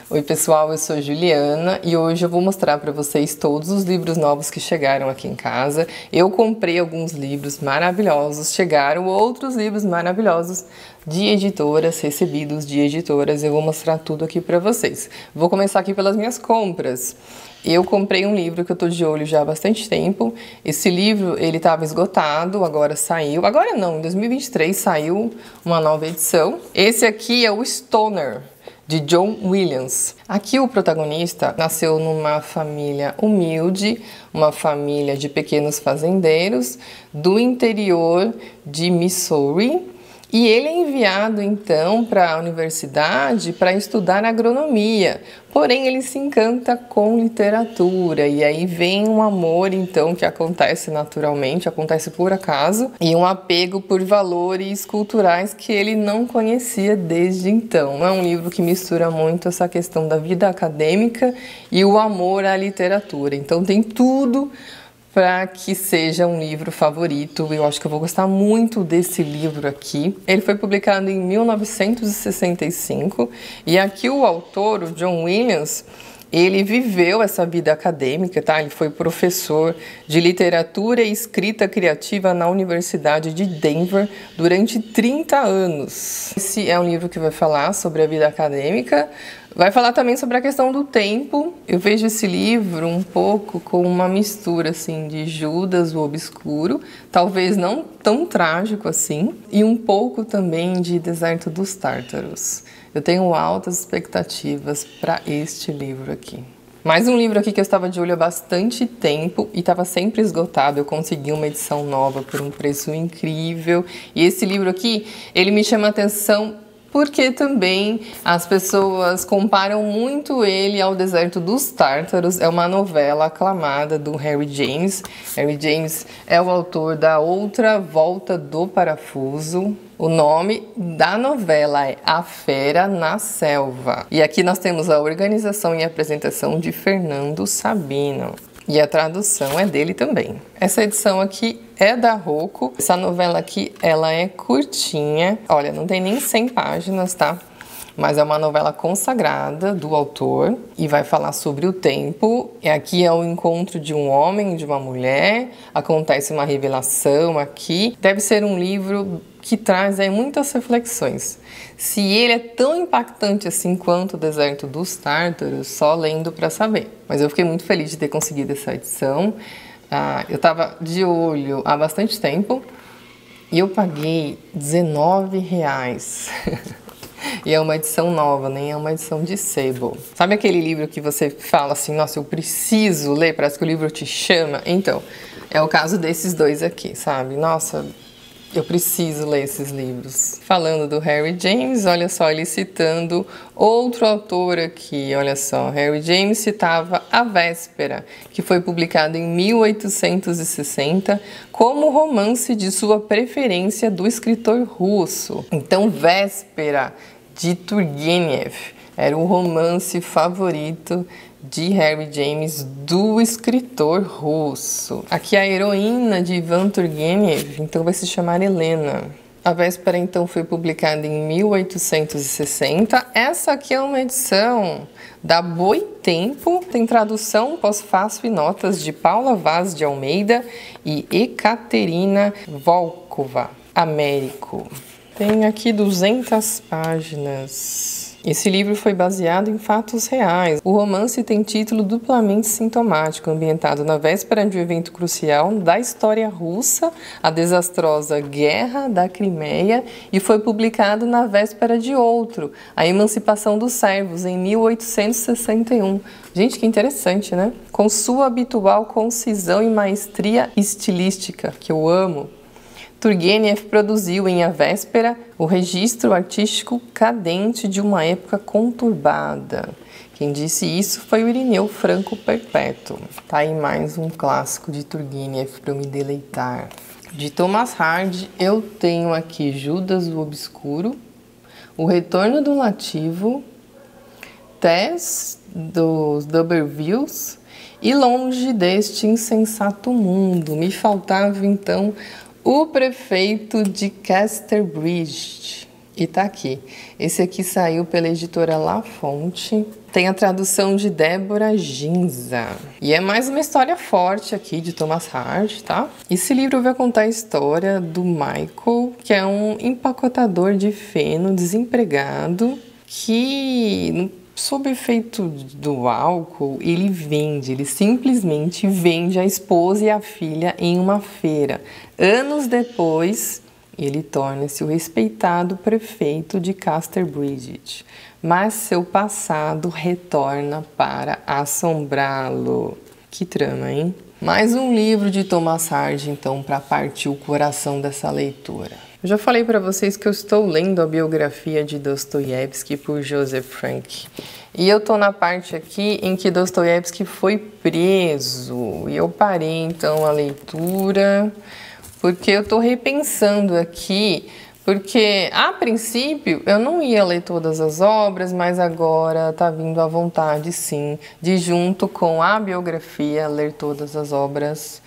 Oi pessoal, eu sou Juliana e hoje eu vou mostrar para vocês todos os livros novos que chegaram aqui em casa. Eu comprei alguns livros maravilhosos, chegaram outros livros maravilhosos de editoras, recebidos de editoras. Eu vou mostrar tudo aqui para vocês. Vou começar aqui pelas minhas compras. Eu comprei um livro que eu tô de olho já há bastante tempo. Esse livro, ele estava esgotado, agora saiu. Agora não, em 2023 saiu uma nova edição. Esse aqui é o Stoner, de John Williams. Aqui o protagonista nasceu numa família humilde, uma família de pequenos fazendeiros do interior de Missouri. E ele é enviado então para a universidade para estudar agronomia, porém ele se encanta com literatura e aí vem um amor então que acontece naturalmente, acontece por acaso, e um apego por valores culturais que ele não conhecia desde então. É um livro que mistura muito essa questão da vida acadêmica e o amor à literatura, então tem tudo para que seja um livro favorito. Eu acho que eu vou gostar muito desse livro aqui. Ele foi publicado em 1965 e aqui o autor, o John Williams, ele viveu essa vida acadêmica, tá? Ele foi professor de literatura e escrita criativa na Universidade de Denver durante 30 anos. Esse é um livro que vai falar sobre a vida acadêmica, vai falar também sobre a questão do tempo. Eu vejo esse livro um pouco com uma mistura assim de Judas o Obscuro, talvez não tão trágico assim, e um pouco também de Deserto dos Tártaros. Eu tenho altas expectativas para este livro aqui. Mais um livro aqui que eu estava de olho há bastante tempo e estava sempre esgotado. Eu consegui uma edição nova por um preço incrível. E esse livro aqui, ele me chama a atenção porque também as pessoas comparam muito ele ao Deserto dos Tártaros. É uma novela aclamada do Harry James. Harry James é o autor da Outra Volta do Parafuso. O nome da novela é A Fera na Selva. E aqui nós temos a organização e apresentação de Fernando Sabino. E a tradução é dele também. Essa edição aqui é da Rocco. Essa novela aqui, ela é curtinha. Olha, não tem nem 100 páginas, tá? Mas é uma novela consagrada do autor e vai falar sobre o tempo. E aqui é o encontro de um homem e de uma mulher. Acontece uma revelação aqui. Deve ser um livro que traz aí muitas reflexões. Se ele é tão impactante assim quanto o Deserto dos Tártaros, só lendo para saber. Mas eu fiquei muito feliz de ter conseguido essa edição. Eu estava de olho há bastante tempo e eu paguei R$19. E é uma edição nova, nem é uma edição de sebo. Sabe aquele livro que você fala assim, nossa, eu preciso ler, parece que o livro te chama? Então, é o caso desses dois aqui, sabe? Nossa, eu preciso ler esses livros. Falando do Harry James, olha só, ele citando outro autor aqui, olha só. Harry James citava A Véspera, que foi publicado em 1860 como romance de sua preferência do escritor russo. Então, Véspera, de Turgenev, era o romance favorito de Harry James, do escritor russo. Aqui a heroína de Ivan Turgenev, então vai se chamar Helena. A Véspera, então, foi publicada em 1860. Essa aqui é uma edição da Boitempo, tem tradução, pós-fácil e notas de Paula Vaz de Almeida e Ekaterina Volkova, Américo. Tem aqui 200 páginas. Esse livro foi baseado em fatos reais. O romance tem título duplamente sintomático, ambientado na véspera de um evento crucial da história russa, a desastrosa Guerra da Crimeia, e foi publicado na véspera de outro, a Emancipação dos Servos, em 1861. Gente, que interessante, né? Com sua habitual concisão e maestria estilística, que eu amo, Turgenev produziu em A Véspera o registro artístico cadente de uma época conturbada. Quem disse isso foi o Irineu Franco Perpétuo. Tá aí mais um clássico de Turgenev para eu me deleitar. De Thomas Hardy, eu tenho aqui Judas o Obscuro, O Retorno do Lativo, Tess dos D'Urbervilles e Longe deste Insensato Mundo. Me faltava então O Prefeito de Casterbridge. E tá aqui. Esse aqui saiu pela editora La Fonte. Tem a tradução de Débora Ginza. E é mais uma história forte aqui de Thomas Hardy, tá? Esse livro vai contar a história do Michael, que é um empacotador de feno desempregado que, sob efeito do álcool, ele simplesmente vende a esposa e a filha em uma feira. Anos depois, ele torna-se o respeitado prefeito de Casterbridge, mas seu passado retorna para assombrá-lo. Que trama, hein? Mais um livro de Thomas Hardy, então, para partir o coração dessa leitura. Eu já falei para vocês que eu estou lendo a biografia de Dostoiévski por Joseph Frank. E eu tô na parte aqui em que Dostoiévski foi preso. E eu parei, então, a leitura, porque eu tô repensando aqui, porque a princípio eu não ia ler todas as obras, mas agora tá vindo à vontade, sim, de junto com a biografia ler todas as obras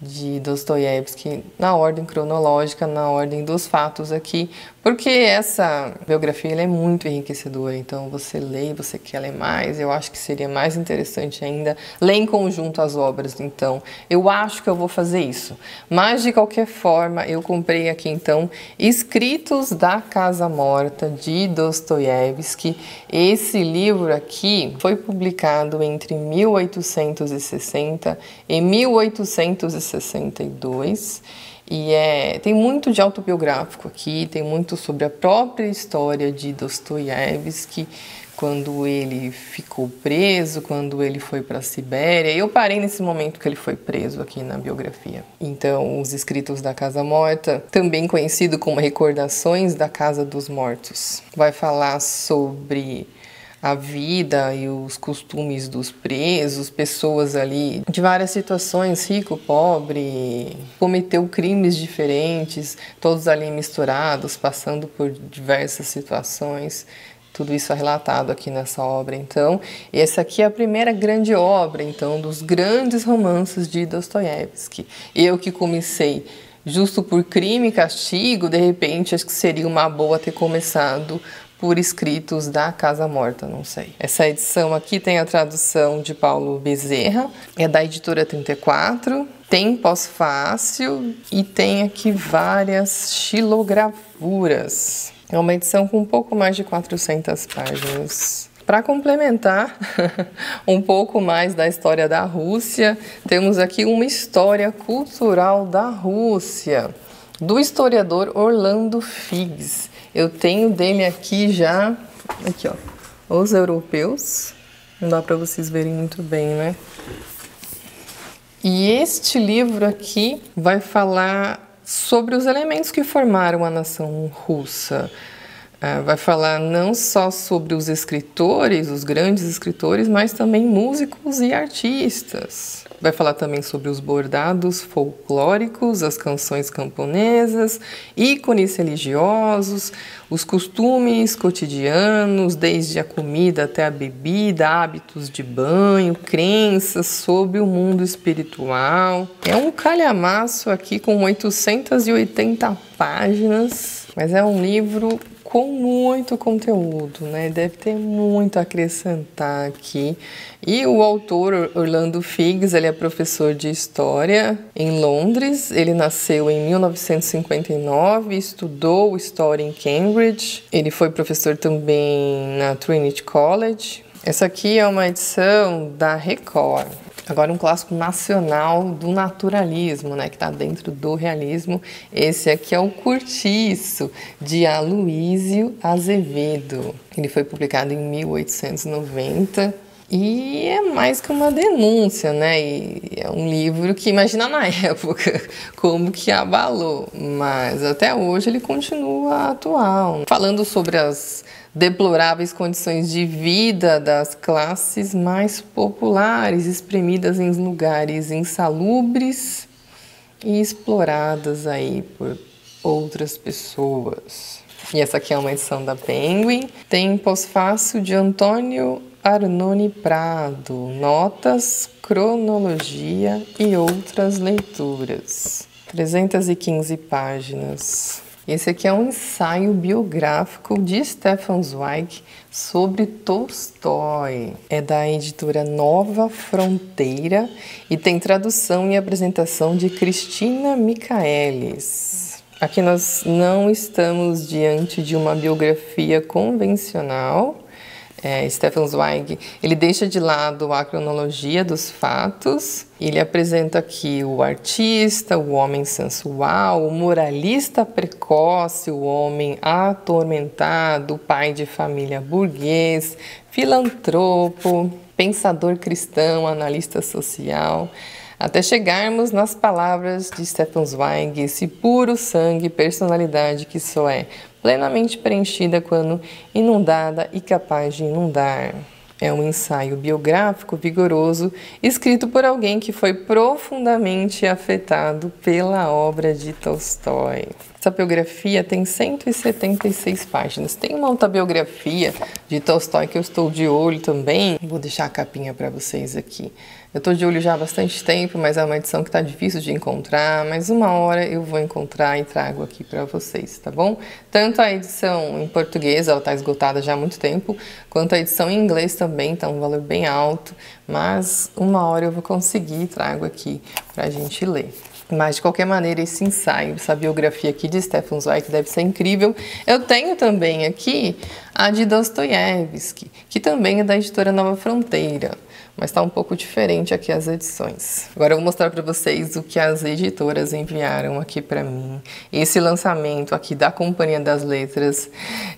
de Dostoiévski na ordem cronológica, na ordem dos fatos aqui, porque essa biografia ela é muito enriquecedora, então você lê e você quer ler mais, eu acho que seria mais interessante ainda ler em conjunto as obras, então eu acho que eu vou fazer isso, mas de qualquer forma eu comprei aqui então Escritos da Casa Morta de Dostoiévski. Esse livro aqui foi publicado entre 1860 e 1862 e tem muito de autobiográfico aqui, tem muito sobre a própria história de Dostoiévski, quando ele ficou preso, quando ele foi para a Sibéria. Eu parei nesse momento que ele foi preso aqui na biografia. Então, os Escritos da Casa Morta, também conhecido como Recordações da Casa dos Mortos, vai falar sobre a vida e os costumes dos presos, pessoas ali de várias situações, rico, pobre, cometeu crimes diferentes, todos ali misturados, passando por diversas situações. Tudo isso é relatado aqui nessa obra, então. E essa aqui é a primeira grande obra, então, dos grandes romances de Dostoiévski. Eu que comecei justo por Crime e Castigo, de repente, acho que seria uma boa ter começado por Escritos da Casa Morta, não sei. Essa edição aqui tem a tradução de Paulo Bezerra, é da editora 34, tem pós-fácil e tem aqui várias xilogravuras. É uma edição com um pouco mais de 400 páginas. Para complementar um pouco mais da história da Rússia, temos aqui uma história cultural da Rússia, do historiador Orlando Figes. Eu tenho dele aqui já, aqui ó, Os Europeus, não dá para vocês verem muito bem, né? E este livro aqui vai falar sobre os elementos que formaram a nação russa. Vai falar não só sobre os escritores, os grandes escritores, mas também músicos e artistas. Vai falar também sobre os bordados folclóricos, as canções camponesas, ícones religiosos, os costumes cotidianos, desde a comida até a bebida, hábitos de banho, crenças sobre o mundo espiritual. É um calhamaço aqui com 880 páginas, mas é um livro com muito conteúdo, né? Deve ter muito a acrescentar aqui. E o autor, Orlando Figes, ele é professor de História em Londres. Ele nasceu em 1959, estudou História em Cambridge. Ele foi professor também na Trinity College. Essa aqui é uma edição da Record. Agora um clássico nacional do naturalismo, né, que está dentro do realismo. Esse aqui é o Cortiço, de Aloísio Azevedo. Ele foi publicado em 1890 e é mais que uma denúncia, né? E é um livro que, imagina na época, como que abalou, mas até hoje ele continua atual, falando sobre as deploráveis condições de vida das classes mais populares, espremidas em lugares insalubres e exploradas aí por outras pessoas. E essa aqui é uma edição da Penguin. Tem pós-fácil de Antônio Arnone Prado, notas, cronologia e outras leituras. 315 páginas. Esse aqui é um ensaio biográfico de Stefan Zweig sobre Tolstói. É da editora Nova Fronteira e tem tradução e apresentação de Cristina Michaelis. Aqui nós não estamos diante de uma biografia convencional. Stefan Zweig, ele deixa de lado a cronologia dos fatos, ele apresenta aqui o artista, o homem sensual, o moralista precoce, o homem atormentado, pai de família burguês, filantropo, pensador cristão, analista social, até chegarmos nas palavras de Stefan Zweig, esse puro sangue, personalidade que só é plenamente preenchida quando inundada e capaz de inundar. É um ensaio biográfico vigoroso, escrito por alguém que foi profundamente afetado pela obra de Tolstói. Essa biografia tem 176 páginas. Tem uma autobiografia de Tolstói que eu estou de olho também. Vou deixar a capinha para vocês aqui. Eu estou de olho já há bastante tempo, mas é uma edição que está difícil de encontrar. Mas uma hora eu vou encontrar e trago aqui para vocês, tá bom? Tanto a edição em português, ela está esgotada já há muito tempo, quanto a edição em inglês também está um valor bem alto. Mas uma hora eu vou conseguir e trago aqui para a gente ler. Mas, de qualquer maneira, esse ensaio, essa biografia aqui de Stefan Zweig deve ser incrível. Eu tenho também aqui a de Dostoiévski, que também é da editora Nova Fronteira, mas está um pouco diferente aqui as edições. Agora eu vou mostrar para vocês o que as editoras enviaram aqui para mim. Esse lançamento aqui da Companhia das Letras,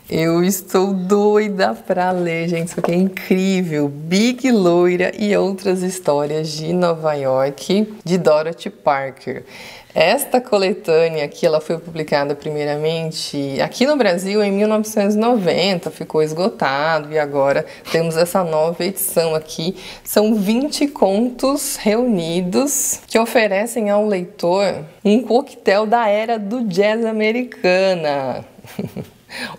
eu estou doida para ler, gente, isso aqui é incrível. Big Loira e Outras Histórias de Nova York, de Dorothy Parker. Esta coletânea aqui, ela foi publicada primeiramente aqui no Brasil em 1990, ficou esgotado e agora temos essa nova edição aqui. São 20 contos reunidos que oferecem ao leitor um coquetel da era do jazz americana.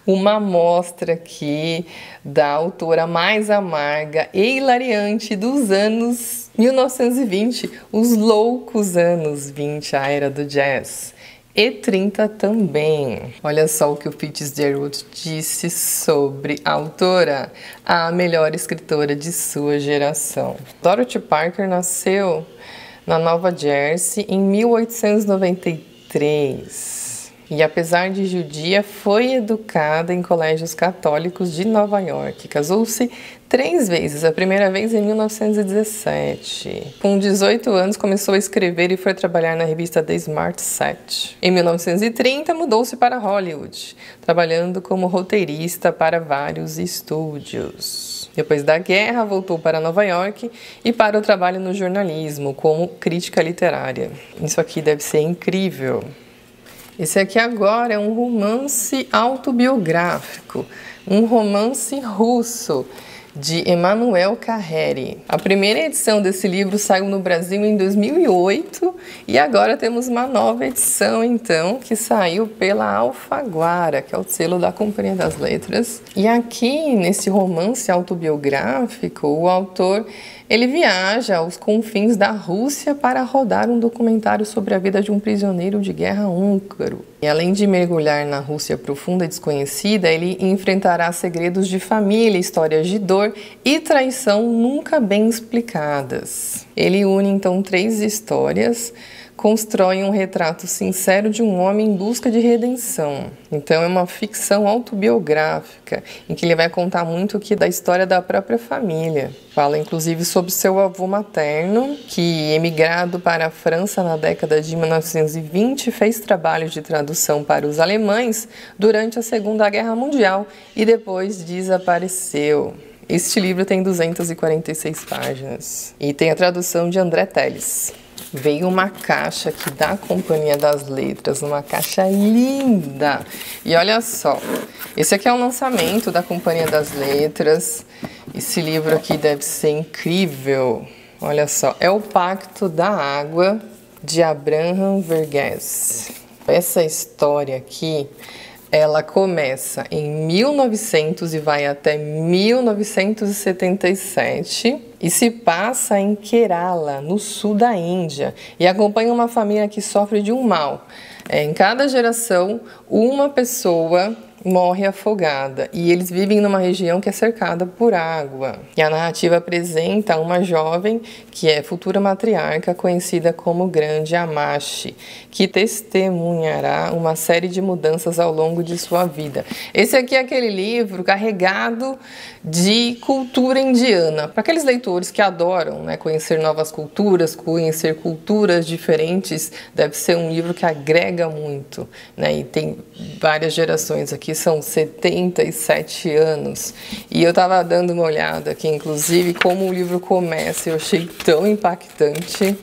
Uma amostra aqui da autora mais amarga e hilariante dos anos 1920, os loucos anos 20, a era do jazz. E 30 também. Olha só o que o Fitzgerald disse sobre a autora, a melhor escritora de sua geração. Dorothy Parker nasceu na Nova Jersey em 1893. E apesar de judia, foi educada em colégios católicos de Nova York. Casou-se 3 vezes, a primeira vez em 1917. Com 18 anos, começou a escrever e foi trabalhar na revista The Smart Set. Em 1930, mudou-se para Hollywood, trabalhando como roteirista para vários estúdios. Depois da guerra, voltou para Nova York e para o trabalho no jornalismo, como crítica literária. Isso aqui deve ser incrível. Esse aqui agora é um romance autobiográfico, um romance russo, de Emanuel Carreri. A primeira edição desse livro saiu no Brasil em 2008 e agora temos uma nova edição, então, que saiu pela Alfaguara, que é o selo da Companhia das Letras. E aqui, nesse romance autobiográfico, o autor ele viaja aos confins da Rússia para rodar um documentário sobre a vida de um prisioneiro de guerra húngaro. E além de mergulhar na Rússia profunda e desconhecida, ele enfrentará segredos de família, histórias de dor e traição nunca bem explicadas. Ele une então 3 histórias, constrói um retrato sincero de um homem em busca de redenção. Então é uma ficção autobiográfica, em que ele vai contar muito aqui da história da própria família. Fala inclusive sobre seu avô materno, que emigrado para a França na década de 1920, fez trabalhos de tradução para os alemães durante a Segunda Guerra Mundial e depois desapareceu. Este livro tem 246 páginas e tem a tradução de André Teles. Veio uma caixa aqui da Companhia das Letras, uma caixa linda. E olha só, esse aqui é um lançamento da Companhia das Letras. Esse livro aqui deve ser incrível. Olha só, é o Pacto da Água, de Abraham Verghese. Essa história aqui Ela começa em 1900 e vai até 1977 e se passa em Kerala, no sul da Índia, e acompanha uma família que sofre de um mal. Em cada geração, uma pessoa morre afogada e eles vivem numa região que é cercada por água. E a narrativa apresenta uma jovem que é futura matriarca, conhecida como Grande Amashi, que testemunhará uma série de mudanças ao longo de sua vida. Esse aqui é aquele livro carregado de cultura indiana. Para aqueles leitores que adoram, né, conhecer novas culturas, conhecer culturas diferentes, deve ser um livro que agrega muito, né? E tem várias gerações aqui, são 77 anos. E eu estava dando uma olhada aqui, inclusive, como o livro começa. Eu achei tão impactante.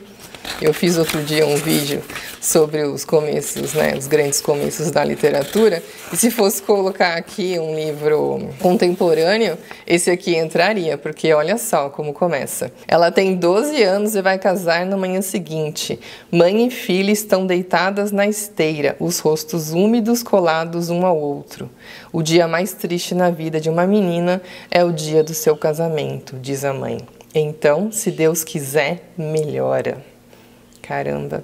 Eu fiz outro dia um vídeo sobre os começos, né, os grandes começos da literatura, e se fosse colocar aqui um livro contemporâneo, esse aqui entraria, porque olha só como começa. Ela tem 12 anos e vai casar na manhã seguinte. Mãe e filha estão deitadas na esteira, os rostos úmidos colados um ao outro. O dia mais triste na vida de uma menina é o dia do seu casamento, diz a mãe. Então, se Deus quiser, melhora. Caramba,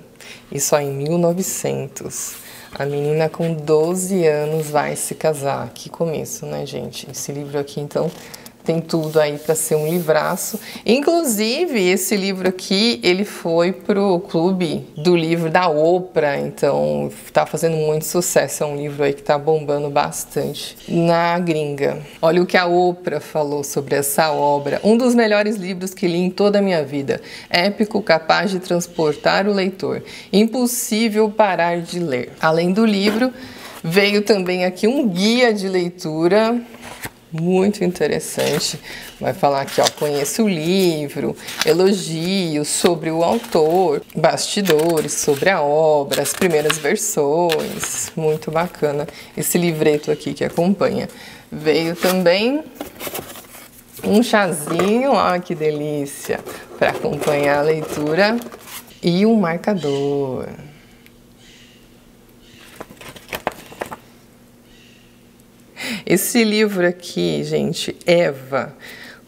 e só em 1900. A menina com 12 anos vai se casar. Que começo, né, gente? Esse livro aqui, então, tem tudo aí para ser um livraço. Inclusive, esse livro aqui, ele foi pro clube do livro da Oprah, então tá fazendo muito sucesso. É um livro aí que tá bombando bastante na gringa. Olha o que a Oprah falou sobre essa obra. Um dos melhores livros que li em toda a minha vida. Épico, capaz de transportar o leitor. Impossível parar de ler. Além do livro, veio também aqui um guia de leitura muito interessante. Vai falar aqui, ó, conheça o livro, elogios sobre o autor, bastidores sobre a obra, as primeiras versões. Muito bacana esse livreto aqui que acompanha. Veio também um chazinho, ó, que delícia, para acompanhar a leitura, e um marcador. Esse livro aqui, gente, Eva,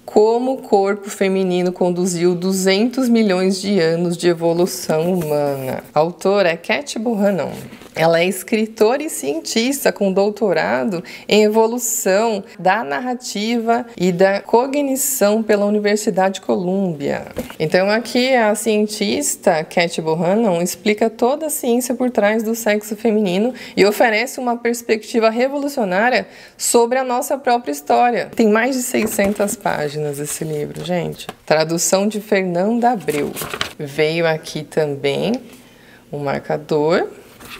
como o corpo feminino conduziu 200 milhões de anos de evolução humana. A autora é Kate Buchanan. Ela é escritora e cientista com doutorado em evolução da narrativa e da cognição pela Universidade de Colômbia. Então aqui a cientista Kate Buchanan explica toda a ciência por trás do sexo feminino e oferece uma perspectiva revolucionária sobre a nossa própria história. Tem mais de 600 páginas esse livro, gente. Tradução de Fernanda Abreu. Veio aqui também um marcador.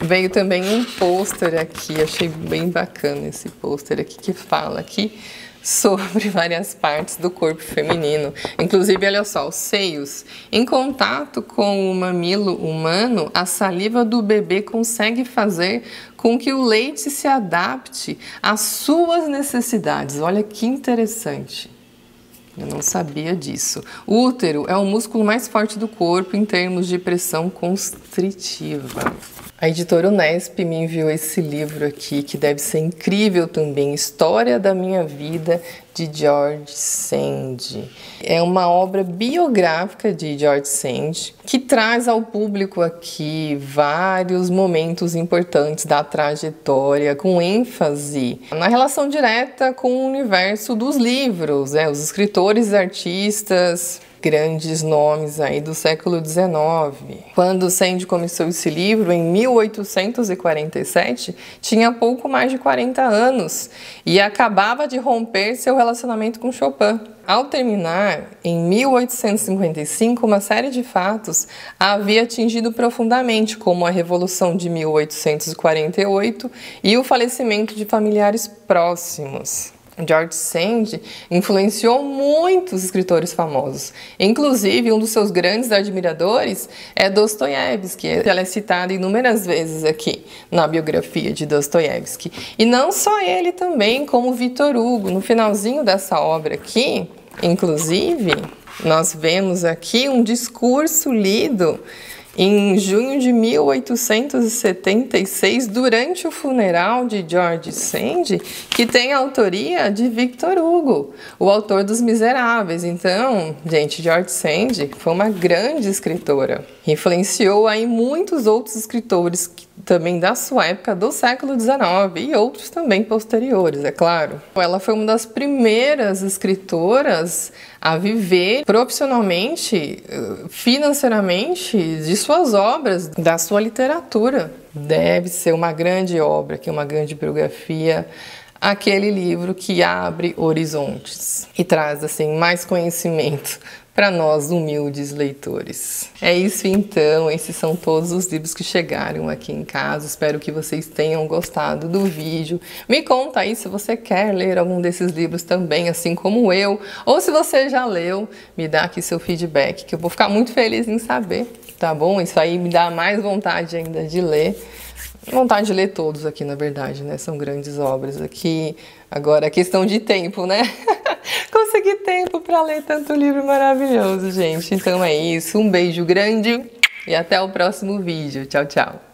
Veio também um pôster aqui, achei bem bacana esse pôster aqui, que fala aqui sobre várias partes do corpo feminino. Inclusive, olha só, os seios. Em contato com o mamilo humano, a saliva do bebê consegue fazer com que o leite se adapte às suas necessidades. Olha que interessante. Eu não sabia disso. O útero é o músculo mais forte do corpo em termos de pressão constritiva. A editora Unesp me enviou esse livro aqui, que deve ser incrível também, História da Minha Vida, de George Sand. É uma obra biográfica de George Sand, que traz ao público aqui vários momentos importantes da trajetória, com ênfase na relação direta com o universo dos livros, os escritores e artistas, grandes nomes aí do século XIX. Quando Sand começou esse livro, em 1847, tinha pouco mais de 40 anos e acabava de romper seu relacionamento com Chopin. Ao terminar, em 1855, uma série de fatos a havia atingido profundamente, como a Revolução de 1848 e o falecimento de familiares próximos. George Sand influenciou muitos escritores famosos. Inclusive, um dos seus grandes admiradores é Dostoiévski. Ela é citada inúmeras vezes aqui na biografia de Dostoiévski. E não só ele também, como Victor Hugo. No finalzinho dessa obra aqui, inclusive, nós vemos aqui um discurso lido em junho de 1876, durante o funeral de George Sand, que tem a autoria de Victor Hugo, o autor dos Miseráveis. Então, gente, George Sand foi uma grande escritora. Influenciou aí muitos outros escritores também da sua época, do século XIX, e outros também posteriores, é claro. Ela foi uma das primeiras escritoras a viver profissionalmente, financeiramente, de suas obras, da sua literatura. Deve ser uma grande obra, que é uma grande biografia, aquele livro que abre horizontes e traz assim mais conhecimento para nós humildes leitores. É isso então, esses são todos os livros que chegaram aqui em casa. Espero que vocês tenham gostado do vídeo. Me conta aí se você quer ler algum desses livros também, assim como eu, ou se você já leu, me dá aqui seu feedback, que eu vou ficar muito feliz em saber, tá bom? Isso aí me dá mais vontade ainda de ler. Vontade de ler todos aqui, na verdade, né? São grandes obras aqui. Agora é questão de tempo, né? Consegui tempo para ler tanto livro maravilhoso, gente. Então é isso. Um beijo grande e até o próximo vídeo. Tchau, tchau.